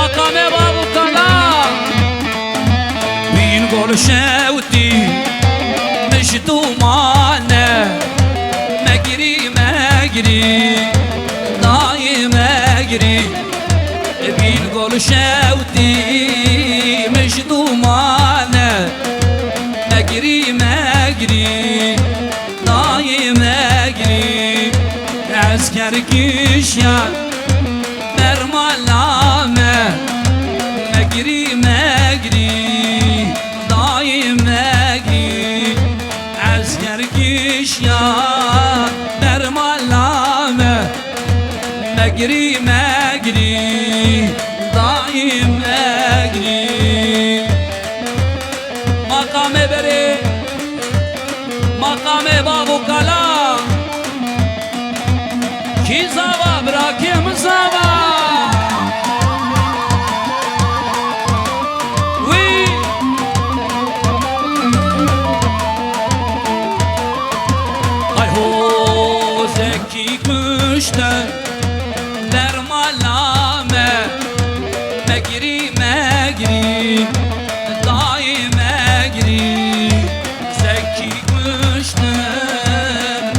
مقام بابو كلا بينقول شوتي مشتو معنا مجري مجري ضاي مجري بينقول شوتي مشتو معنا مجري مجري ضاي مجري عسكر كيشان مرملامه مجري مجري ضاي مجري عسكر كيشان مرملامه مجري مجري ضاي مجري مقام بري مقام بابو كلا کی زوا براکیم زوا وی ay ho zeki kuşlar در malame megri megri dai megri zeki kuşlar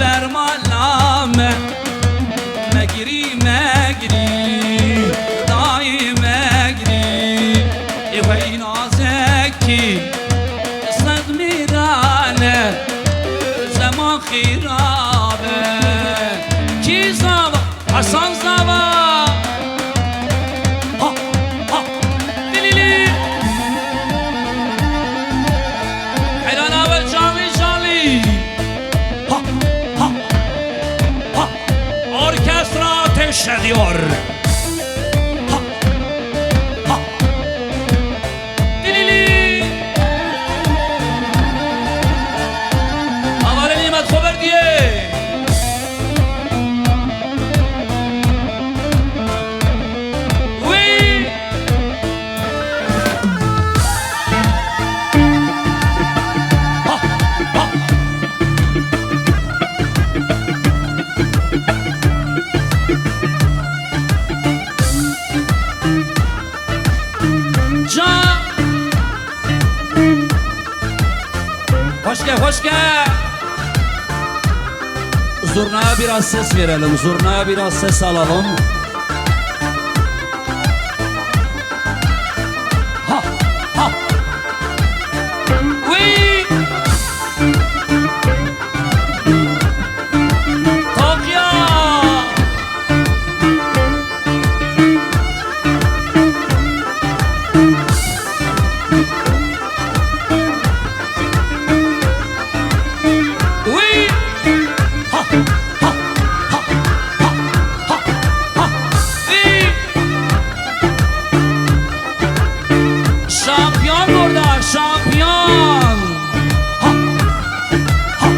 در malame مجري مجري ضاي مجري وين زكي صدمي داله زمان خرابه كي زوا حسن زوا ها ها دليلي حلانا والجامي جالي ها ها ها orkestra ateş ediyor. Ha, ha. Dilili. Havale nimet haber diye. Oui. Ha, ha. Hoş gel, hoş gel. Zurnaya biraz ses verelim, zurnaya biraz ses alalım. Ha, ha. Oui. Tokyo. Şampiyon burada, şampiyon. Ha, ha.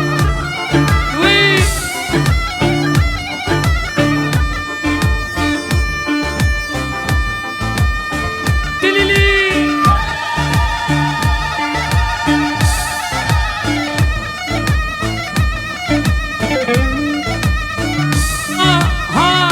Oui. Dilili. Ha, ha.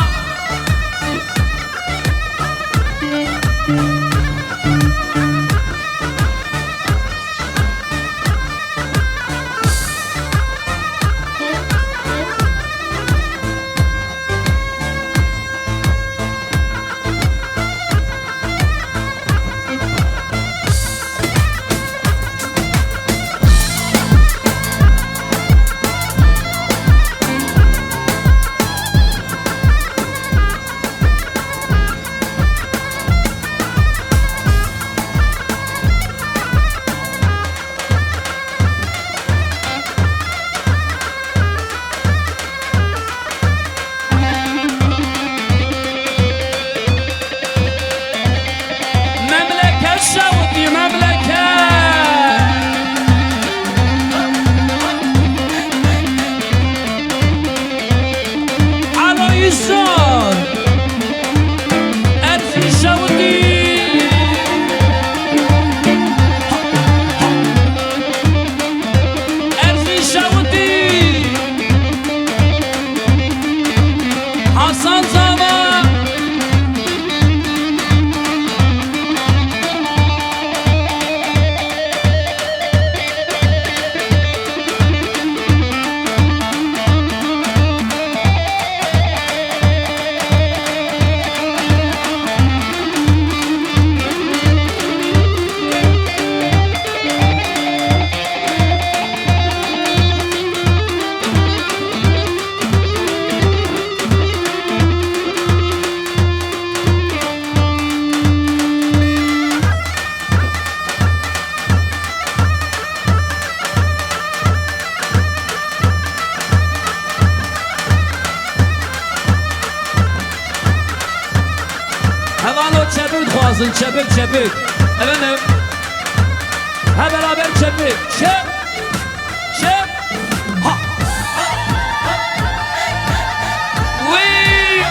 çepik خوازın çepik çepik. Efendim. Hep beraber çepik. Çep. Çep. Ha. Uy.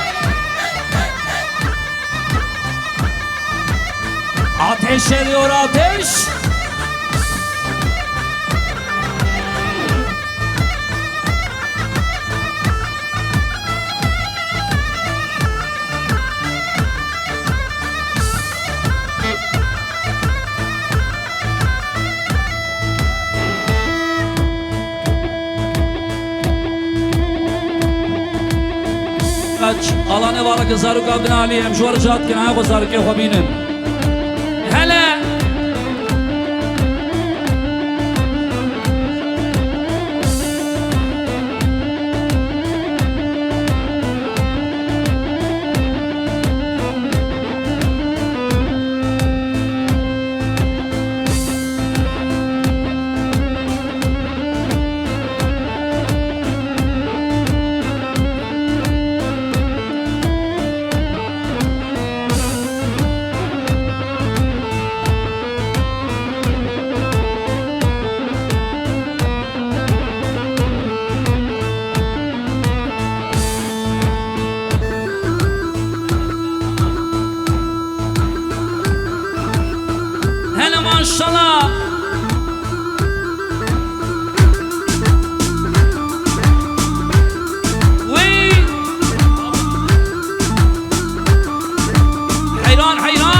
Ateş ediyor ateş. الله نبارك زارك ابن علي مشوار جات كنا وزارك يا خبينن هلا maşallah. Uy. Hayran hayran.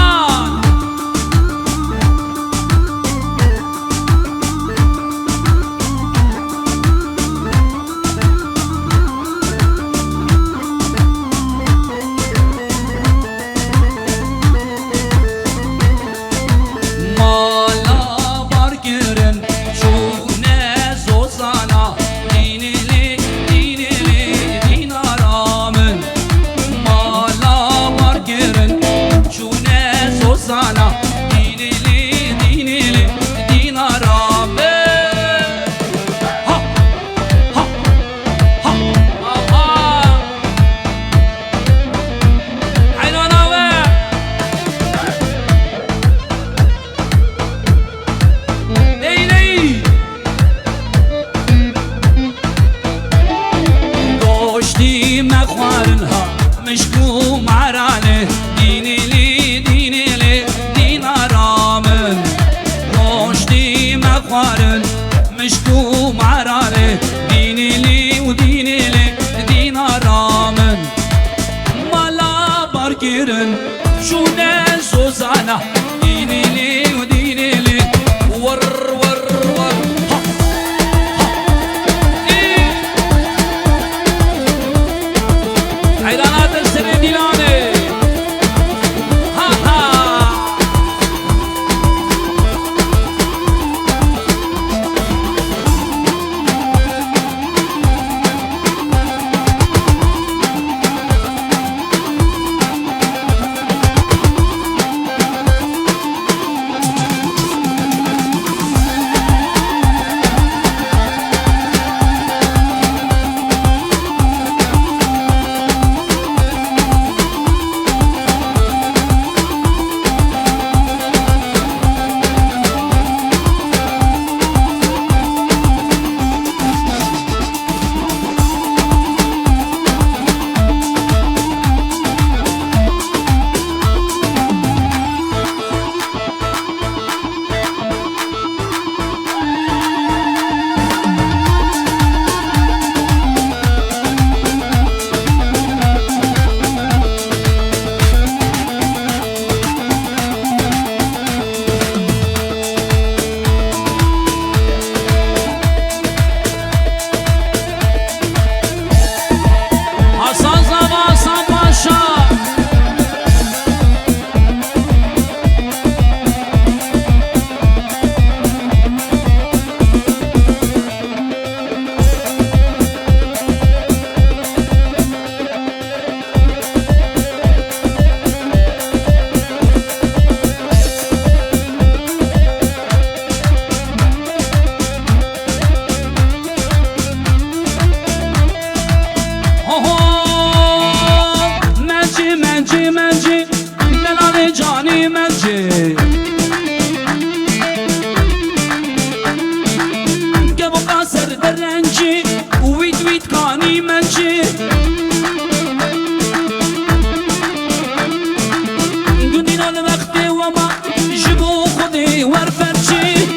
مشكو معرانه ديني لي دين رامن روشتي مخوارن مشكو معرانه ديني لي وديني لي دين رامن مالا باركيرن شو ناس وزانا ديني لي وديني لي ور ور ور حيرانات السرديلاني ها ها جانی منجی که با قصر درنجی وید وید کانی منجی گودین آل وقتی و ما جبو خودی ورفرچی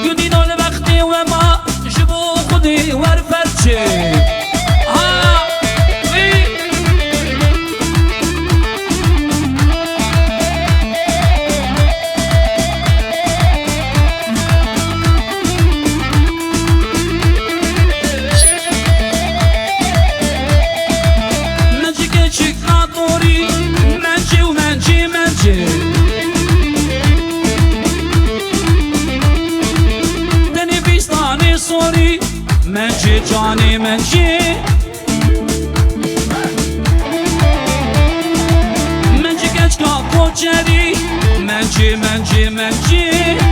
گودین آل وقتی و ما جبو خودی ورفرچی منجی جانی منجی منجی گچ کا کوچری منجی منجی منجی